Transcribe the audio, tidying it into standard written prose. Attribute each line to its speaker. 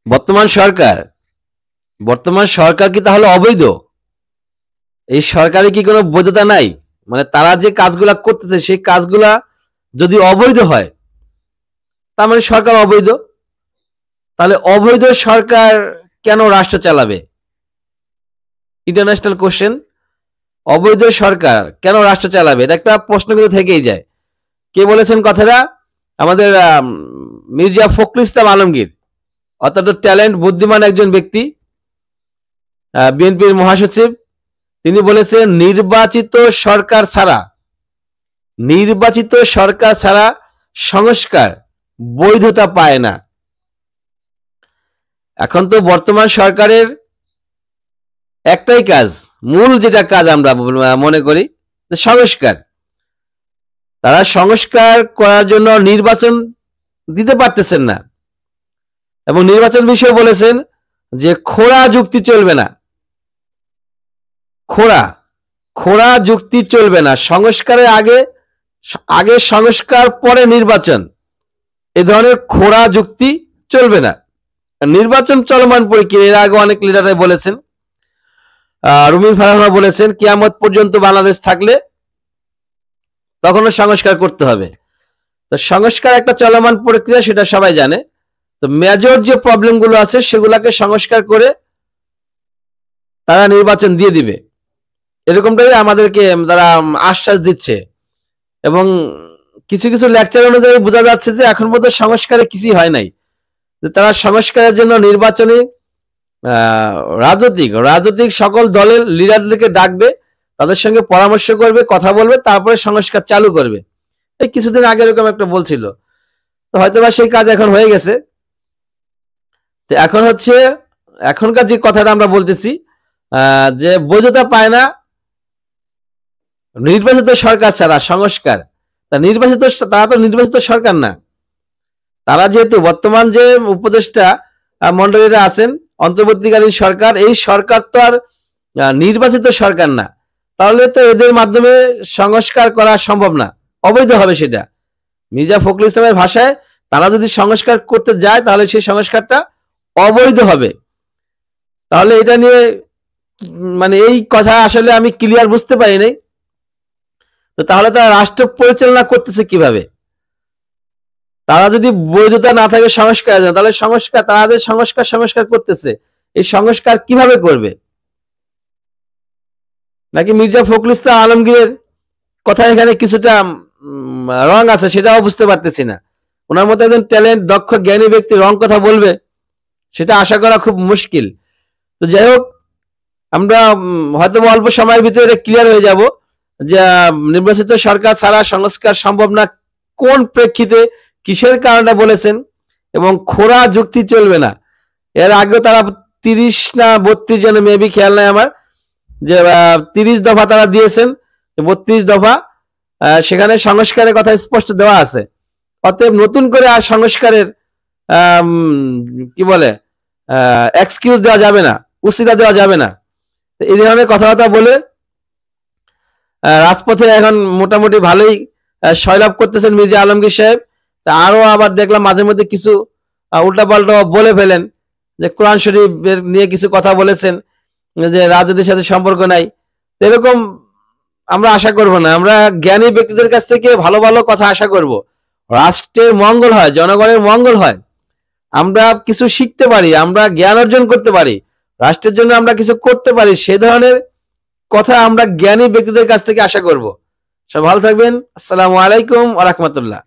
Speaker 1: বর্তমান সরকার বর্তমান সরকার কি তাহলে অবৈধ? এই সরকারে কি কোনো বৈধতা নাই? মানে তারা যে কাজগুলা করতেছে সেই কাজগুলা যদি অবৈধ হয় তার মানে সরকার অবৈধ। তাহলে অবৈধ সরকার কেন রাষ্ট্র চালাবে? International question. অবৈধ সরকার কেন রাষ্ট্র চালাবে, এটা একটা প্রশ্ন কিন্তু থেকেই যায়। কে বলেছেন কথাটা? আমাদের মির্জা ফখরুল ইসলাম আলমগীর, অত্যন্ত ট্যালেন্ট, বুদ্ধিমান একজন ব্যক্তি, বিএনপির মহাসচিব। তিনি বলেছেন নির্বাচিত সরকার ছাড়া সংস্কার বৈধতা পায় না। এখন তো বর্তমান সরকারের একটাই কাজ, মূল যেটা কাজ আমরা মনে করি সংস্কার। তারা সংস্কার করার জন্য নির্বাচন দিতে পারতেছেন না, এবং নির্বাচন বিষয়ে বলেছেন যে খোঁড়া যুক্তি চলবে না। খোঁড়া যুক্তি চলবে না। সংস্কারের আগে সংস্কার, পরে নির্বাচন, এ ধরনের খোঁড়া যুক্তি চলবে না। নির্বাচন চলমান প্রক্রিয়া, এর আগে অনেক লিডাররা বলেছেন, রুমিন ফারহানা বলেছেন কিয়ামত পর্যন্ত বাংলাদেশ থাকলে তখনও সংস্কার করতে হবে। তো সংস্কার একটা চলমান প্রক্রিয়া, সেটা সবাই জানে। তো মেজর যে প্রবলেমগুলো আছে সেগুলোকে সংস্কার করে তারা নির্বাচন দিয়ে দিবে, এরকমটাই আমাদেরকে তারা আশ্বাস দিচ্ছে। এবং কিছু কিছু লেকচার অনুযায়ী বোঝা যাচ্ছে যে এখন পর্যন্ত সংস্কারে কিছুই হয় নাই। তারা সংস্কারের জন্য নির্বাচনী রাজনৈতিক সকল দলের লিডারদেরকে ডাকবে, তাদের সঙ্গে পরামর্শ করবে, কথা বলবে, তারপরে সংস্কার চালু করবে। এই কিছুদিন আগে এরকম একটা বলছিল, তো হয়তোবা সেই কাজ এখন হয়ে গেছে। তো এখন হচ্ছে এখনকার যে কথাটা আমরা বলতেছি, যে বৈধতা পায় না নির্বাচিত সরকার ছাড়া সংস্কার। তারা তো নির্বাচিত সরকার না। তারা যেহেতু বর্তমান যে উপদেষ্টা মন্ডলীরা আছেন, অন্তর্বর্তীকালীন সরকার, এই সরকার তো আর নির্বাচিত সরকার না। তাহলে তো এদের মাধ্যমে সংস্কার করা সম্ভব না, অবৈধ হবে সেটা। মির্জা ফখরুল ইসলামের ভাষায় তারা যদি সংস্কার করতে যায় তাহলে সেই সংস্কারটা অবৈধ হবে। তাহলে এটা নিয়ে মানে এই কথা আসলে আমি ক্লিয়ার বুঝতে পারি নাই। তো তাহলে তারা রাষ্ট্র পরিচালনা করতেছে কিভাবে? তারা যদি বৈধতা না থাকে সংস্কার, তাহলে তাদের সংস্কার করতেছে, এই সংস্কার কিভাবে করবে? নাকি মির্জা ফখরুল ইসলাম আলমগীরের কথা এখানে কিছুটা রং আছে, সেটাও বুঝতে পারতেছি না। ওনার মতো একজন ট্যালেন্ট, দক্ষ, জ্ঞানী ব্যক্তি রং কথা বলবে, সেটা আশা করা খুব মুশকিল। তো যাই হোক, আমরা হয়তো অল্প সময়ের ভিতরে ক্লিয়ার হয়ে যাব যে নির্বাচিত সরকার ছাড়া সংস্কার সম্ভব না, কোন প্রেক্ষিতে, কিসের কারণে বলেছেন, এবং খোঁড়া যুক্তি চলবে না। এর আগে তারা 30 না 32 জন, মেবি খেয়াল নাই আমার, যে 30 দফা তারা দিয়েছেন, 32 দফা, সেখানে সংস্কারের কথা স্পষ্ট দেওয়া আছে। অতএব নতুন করে আর সংস্কারের কি বলে এক্সকিউজ দেওয়া যাবে না, উসিলা দেওয়া যাবে না। এই ধরনের কথাবার্তা বলে রাজপথে এখন মোটামুটি ভালোই সয়লাভ করতেছেন মির্জা আলমগীর সাহেব। তা আরো আবার দেখলাম মাঝে মধ্যে কিছু উল্টাপাল্টা বলে ফেলেন, যে কোরআন শরীফ নিয়ে কিছু কথা বলেছেন, যে রাজনীতির সাথে সম্পর্ক নাই। এরকম আমরা আশা করব না। আমরা জ্ঞানী ব্যক্তিদের কাছ থেকে ভালো ভালো কথা আশা করব। রাষ্ট্রের মঙ্গল হয়, জনগণের মঙ্গল হয়, আমরা কিছু শিখতে পারি, আমরা জ্ঞান অর্জন করতে পারি, রাষ্ট্রের জন্য আমরা কিছু করতে পারি, সে ধরনের কথা আমরা জ্ঞানী ব্যক্তিদের কাছ থেকে আশা করব। সব ভালো থাকবেন। আসসালামু আলাইকুম ওয়া রাহমাতুল্লাহ।